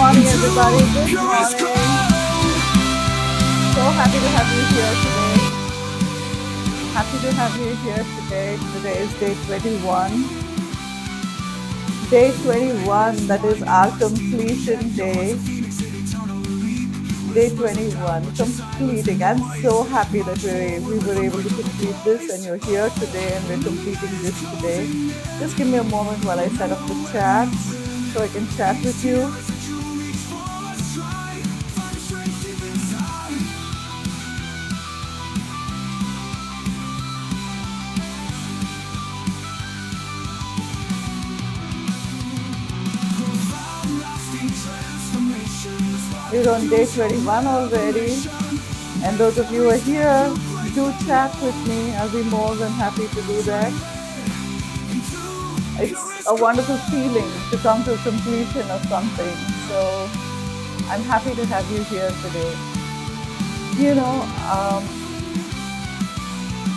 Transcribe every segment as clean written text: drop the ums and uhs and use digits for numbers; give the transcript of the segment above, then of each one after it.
morning, everybody. Good morning. So happy to have you here today. Happy to have you here today. Today is day 21. Day 21, that is our completion day. Day 21, completing. I'm so happy that we were able to complete this and you're here today and we're completing this today. Just give me a moment while I set up the chat so I can chat with you. We're on day 21 already. And those of you who are here, do chat with me. I'll be more than happy to do that. It's a wonderful feeling to come to a completion of something. So I'm happy to have you here today. You know,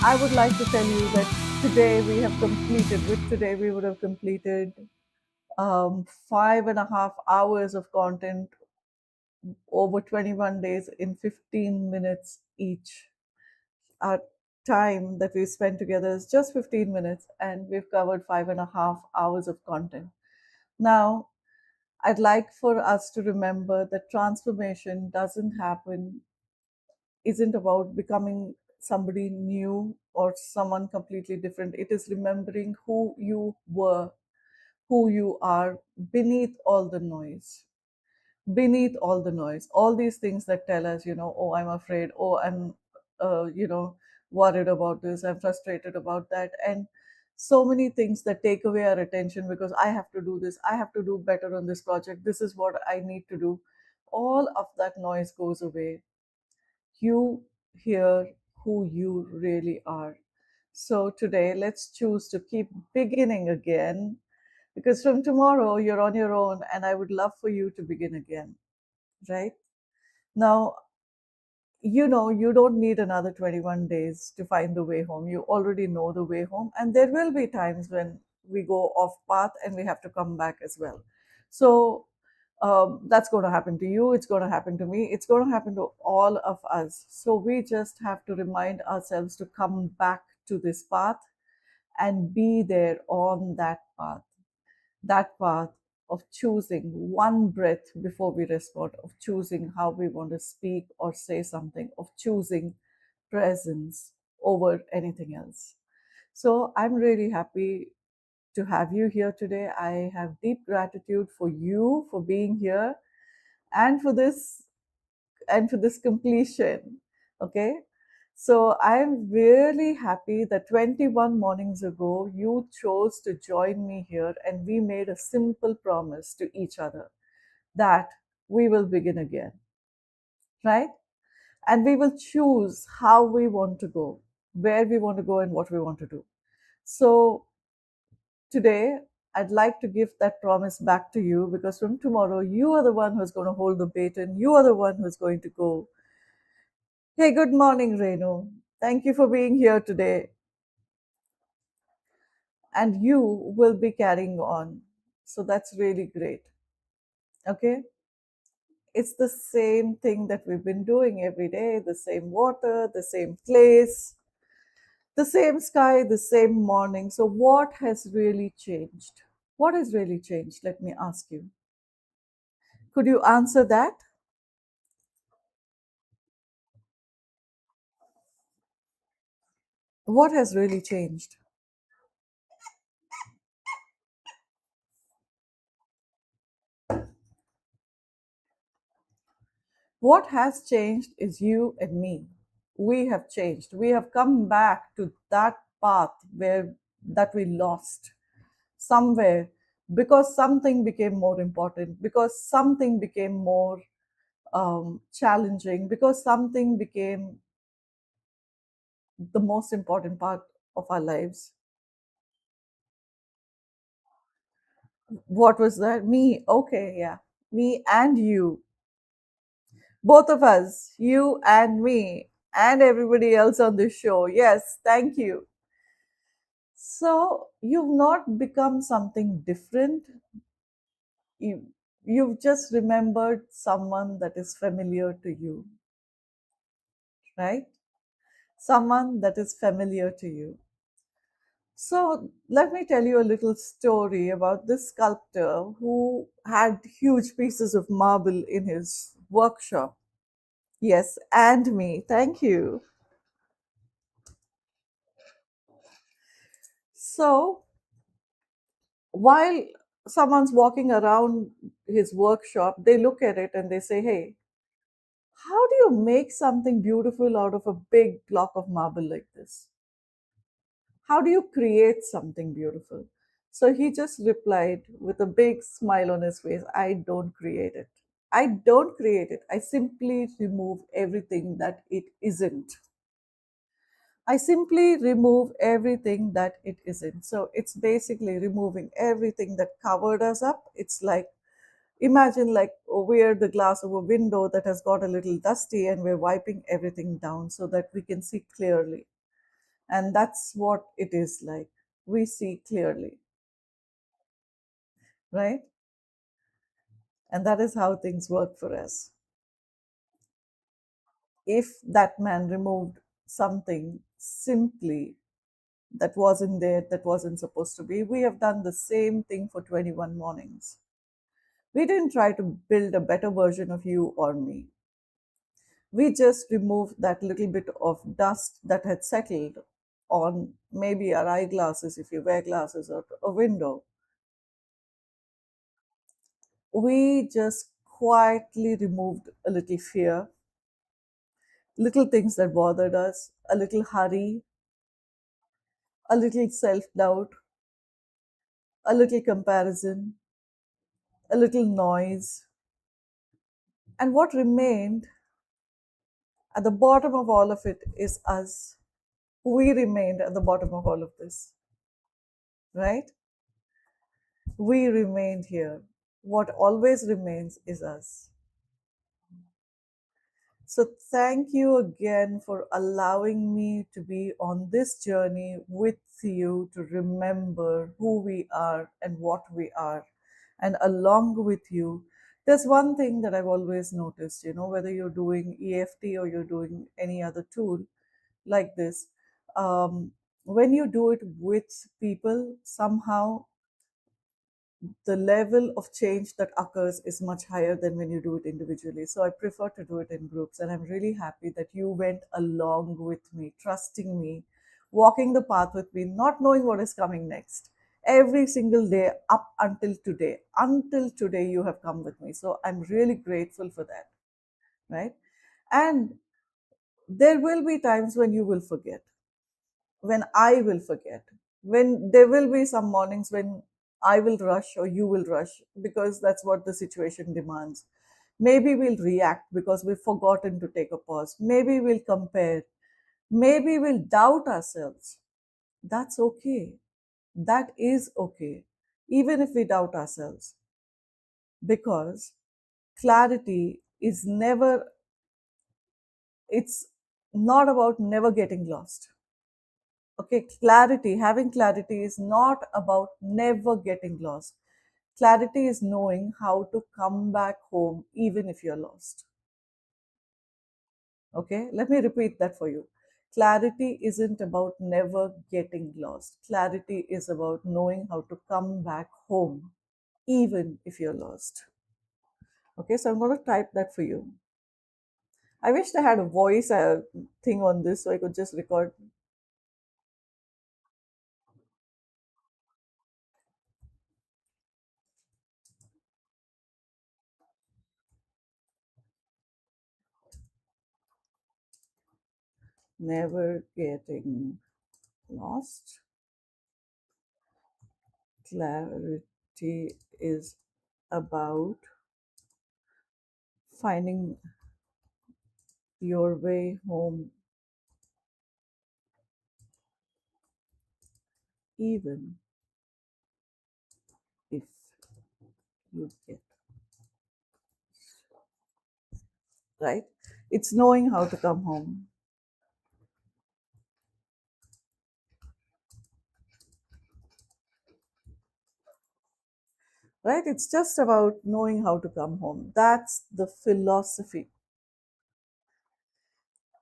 I would like to tell you that today we have completed, with today we would have completed 5.5 hours of content over 21 days in 15 minutes each. Our time that we spent together is just 15 minutes, and we've covered 5.5 hours of content. Now, I'd like for us to remember that transformation doesn't happen, isn't about becoming somebody new or someone completely different. It is remembering who you were, who you are beneath all the noise. Beneath all the noise, all these things that tell us, oh, I'm afraid, oh, I'm worried about this, I'm frustrated about that, and so many things that take away our attention because I have to do this, I have to do better on this project, this is what I need to do. All of that noise goes away. You hear who you really are. So today, let's choose to keep beginning again, because from tomorrow you're on your own and I would love for you to begin again, right? Now, you don't need another 21 days to find the way home. You already know the way home. And there will be times when we go off path and we have to come back as well. So that's going to happen to you. It's going to happen to me. It's going to happen to all of us. So we just have to remind ourselves to come back to this path and be there on that path of choosing one breath before we respond, of choosing how we want to speak or say something, of choosing presence over anything else. So I'm really happy to have you here today. I have deep gratitude for you for being here and for this completion. Okay. So I'm really happy that 21 mornings ago you chose to join me here and we made a simple promise to each other that we will begin again, right? And we will choose how we want to go, where we want to go, and what we want to do. So today, I'd like to give that promise back to you because from tomorrow, you are the one who's going to hold the baton. You are the one who's going to go. Hey, good morning, Renu. Thank you for being here today. And you will be carrying on. So that's really great. Okay? It's the same thing that we've been doing every day, the same water, the same place, the same sky, the same morning. So, what has really changed? What has really changed? Let me ask you. Could you answer that? What has really changed? What has changed is you and me. We have changed. We have come back to that path where that we lost somewhere because something became more important, because something became more challenging, because something became the most important part of our lives. What was that? Me. Okay, yeah. Me and you. Both of us, you and me, and everybody else on this show. Yes, thank you. So, you've not become something different. You've just remembered someone that is familiar to you, right? Someone that is familiar to you. So let me tell you a little story about this sculptor who had huge pieces of marble in his workshop. Yes, and me. Thank you. So while someone's walking around his workshop, they look at it and they say, "Hey, how do you make something beautiful out of a big block of marble like this? How do you create something beautiful?" So he just replied with a big smile on his face, "I don't create it. I don't create it. I simply remove everything that it isn't. I simply remove everything that it isn't." So it's basically removing everything that covered us up. It's like, imagine like we're the glass of a window that has got a little dusty and we're wiping everything down so that we can see clearly. And that's what it is like. We see clearly, right? And that is how things work for us. If that man removed something simply that wasn't there, that wasn't supposed to be, we have done the same thing for 21 mornings. We didn't try to build a better version of you or me. We just removed that little bit of dust that had settled on maybe our eyeglasses if you wear glasses or a window. We just quietly removed a little fear, little things that bothered us, a little hurry, a little self doubt, a little comparison, a little noise. And what remained at the bottom of all of it is us. We remained at the bottom of all of this, right? We remained here. What always remains is us. So, thank you again for allowing me to be on this journey with you to remember who we are and what we are. And along with you, there's one thing that I've always noticed, whether you're doing EFT or you're doing any other tool like this, when you do it with people, somehow the level of change that occurs is much higher than when you do it individually. So I prefer to do it in groups. And I'm really happy that you went along with me, trusting me, walking the path with me, not knowing what is coming next. Every single day up until today, you have come with me. So I'm really grateful for that, right? And there will be times when you will forget, when I will forget, when there will be some mornings when I will rush or you will rush because that's what the situation demands. Maybe we'll react because we've forgotten to take a pause. Maybe we'll compare. Maybe we'll doubt ourselves. That's okay. That is okay. Even if we doubt ourselves, because clarity is never, it's not about never getting lost. Okay, clarity, having clarity is not about never getting lost. Clarity is knowing how to come back home even if you're lost. Okay, let me repeat that for you. Clarity isn't about never getting lost. Clarity is about knowing how to come back home even if you're lost. Okay, so I'm going to type that for you. I wish I had a voice thing on this so I could just record. Never getting lost. Clarity is about finding your way home, even if you get right. It's knowing how to come home. right? It's just about knowing how to come home. That's the philosophy.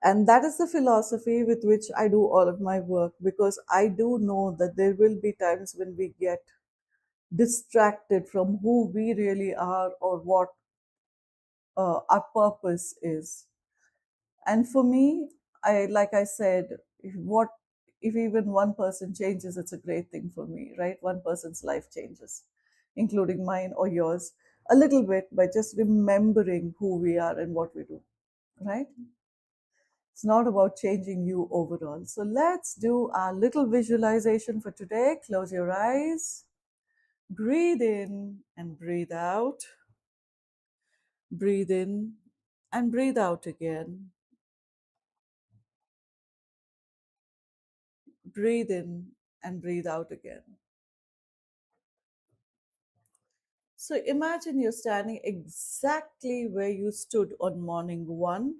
And that is the philosophy with which I do all of my work, because I do know that there will be times when we get distracted from who we really are or what our purpose is. And for me, I like I said, what if even one person changes, it's a great thing for me, right? One person's life changes, including mine or yours, a little bit by just remembering who we are and what we do, right? It's not about changing you overall. So let's do our little visualization for today. Close your eyes, breathe in and breathe out, breathe in and breathe out again, breathe in and breathe out again. So imagine you're standing exactly where you stood on morning one,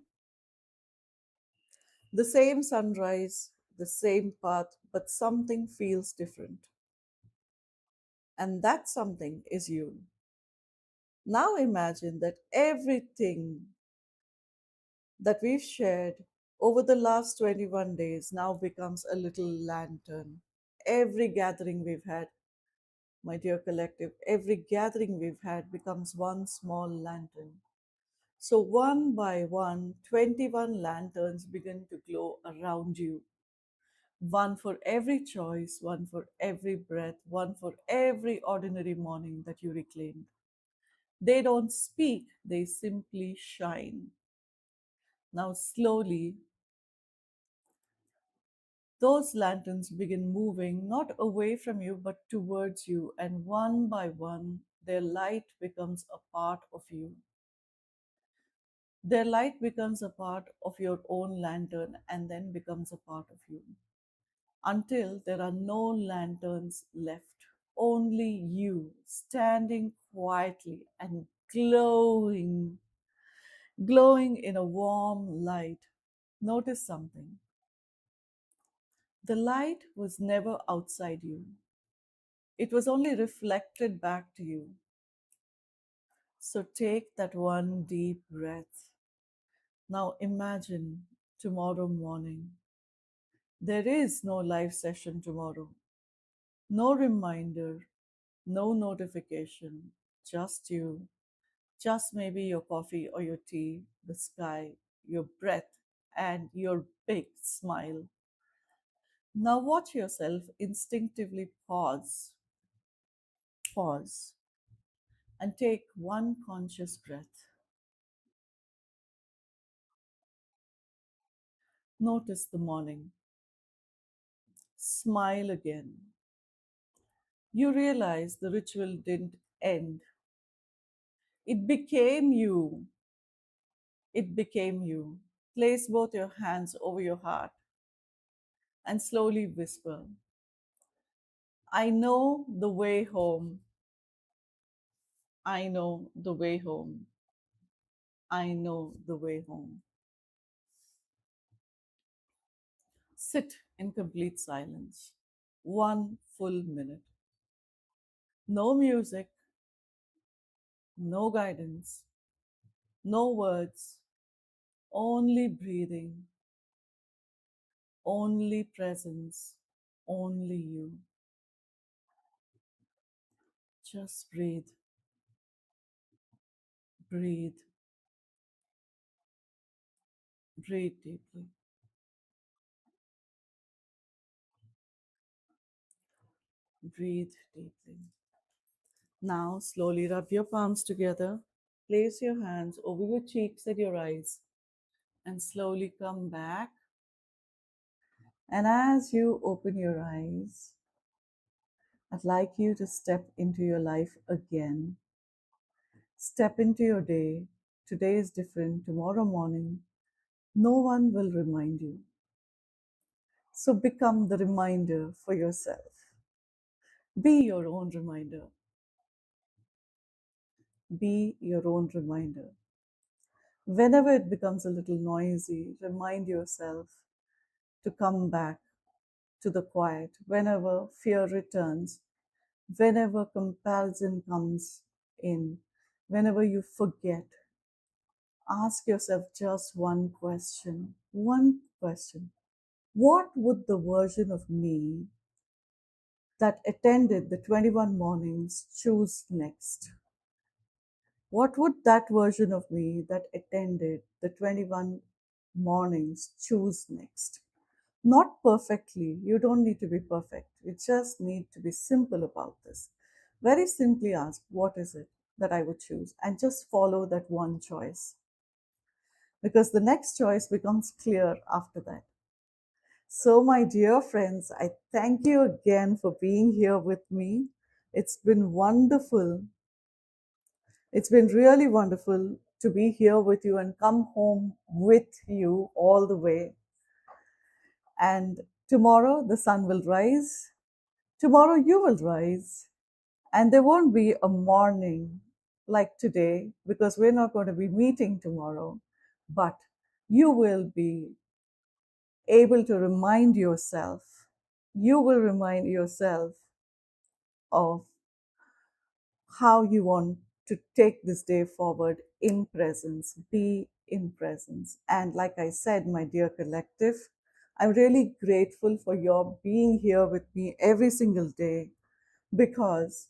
the same sunrise, the same path, but something feels different. And that something is you. Now imagine that everything that we've shared over the last 21 days now becomes a little lantern. Every gathering we've had, my dear collective, every gathering we've had becomes one small lantern. So, one by one, 21 lanterns begin to glow around you. One for every choice, one for every breath, one for every ordinary morning that you reclaimed. They don't speak, they simply shine. Now, slowly, those lanterns begin moving not away from you but towards you, and one by one, their light becomes a part of you. Their light becomes a part of your own lantern and then becomes a part of you until there are no lanterns left. Only you standing quietly and glowing, glowing in a warm light. Notice something. The light was never outside you, it was only reflected back to you. So take that one deep breath. Now imagine tomorrow morning. There is no live session tomorrow. No reminder, no notification, just you, just maybe your coffee or your tea, the sky, your breath, and your big smile. Now watch yourself instinctively pause, and take one conscious breath. Notice the morning. Smile again. You realize the ritual didn't end. It became you. It became you. Place both your hands over your heart and slowly whisper, I know the way home. I know the way home. I know the way home. Sit in complete silence. 1 full minute. No music, no guidance, no words, only breathing, only presence, only you. Just breathe, breathe, breathe deeply, breathe deeply. Now, slowly rub your palms together. Place your hands over your cheeks and your eyes and slowly come back. And as you open your eyes, I'd like you to step into your life again. Step into your day. Today is different. Tomorrow morning, no one will remind you. So become the reminder for yourself. Be your own reminder. Be your own reminder. Whenever it becomes a little noisy, remind yourself to come back to the quiet. Whenever fear returns, Whenever comparison comes in, whenever you forget, ask yourself just one question. One question. What would the version of me that attended the 21 mornings choose next? What would that version of me that attended the 21 mornings choose next? Not perfectly. You don't need to be perfect. You just need to be simple about this. Very simply ask, what is it that I would choose? And just follow that one choice. Because the next choice becomes clear after that. So, my dear friends, I thank you again for being here with me. It's been wonderful. It's been really wonderful to be here with you and come home with you all the way. And tomorrow the sun will rise. Tomorrow you will rise. And there won't be a morning like today because we're not going to be meeting tomorrow. But you will be able to remind yourself, you will remind yourself of how you want to take this day forward in presence, be in presence. And like I said, my dear collective, I'm really grateful for your being here with me every single day because,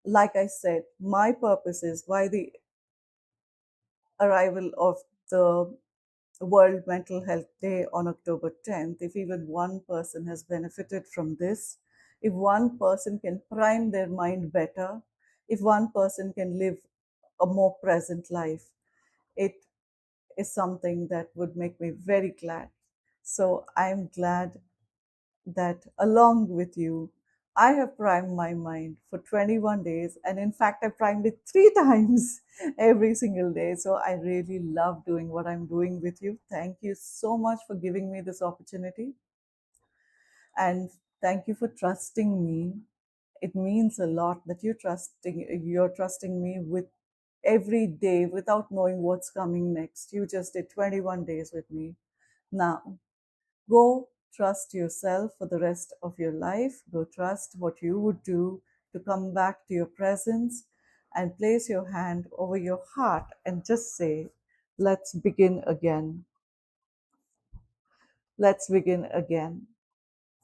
like I said, my purpose is why the arrival of the World Mental Health Day on October 10th, if even one person has benefited from this, if one person can prime their mind better, if one person can live a more present life, it is something that would make me very glad. So I'm glad that along with you, I have primed my mind for 21 days. And in fact, I primed it 3 times every single day. So I really love doing what I'm doing with you. Thank you so much for giving me this opportunity. And thank you for trusting me. It means a lot that you're trusting me with every day without knowing what's coming next. You just did 21 days with me. Now, go trust yourself for the rest of your life. Go trust what you would do to come back to your presence and place your hand over your heart and just say, let's begin again. Let's begin again.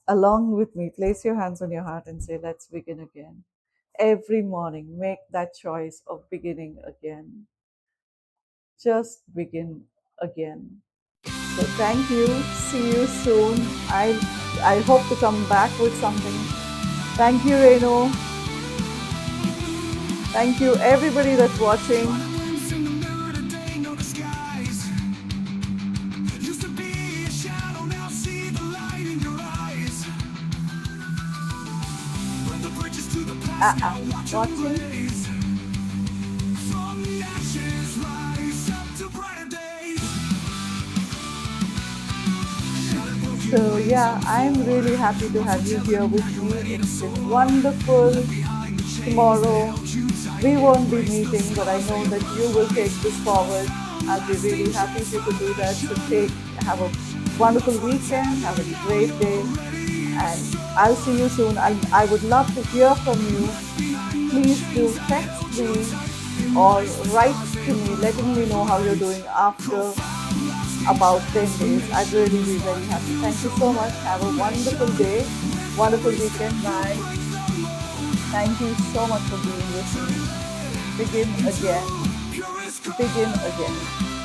Along with me, place your hands on your heart and say, let's begin again. Every morning, make that choice of beginning again. Just begin again. So thank you. See you soon. I hope to come back with something. Thank you, Reno. Thank you, everybody that's watching. Watching. So yeah, I'm really happy to have you here with me. It's been wonderful. Tomorrow we won't be meeting, but I know that you will take this forward. I'll be really happy if you could do that. So have a wonderful weekend, have a great day, and I'll see you soon. I would love to hear from you. Please do text me or write to me letting me know how you're doing after about 10 days. I'd really be very happy. Thank you so much. Have a wonderful day, wonderful weekend. Bye. Thank you so much for being with me. Begin again. Begin again.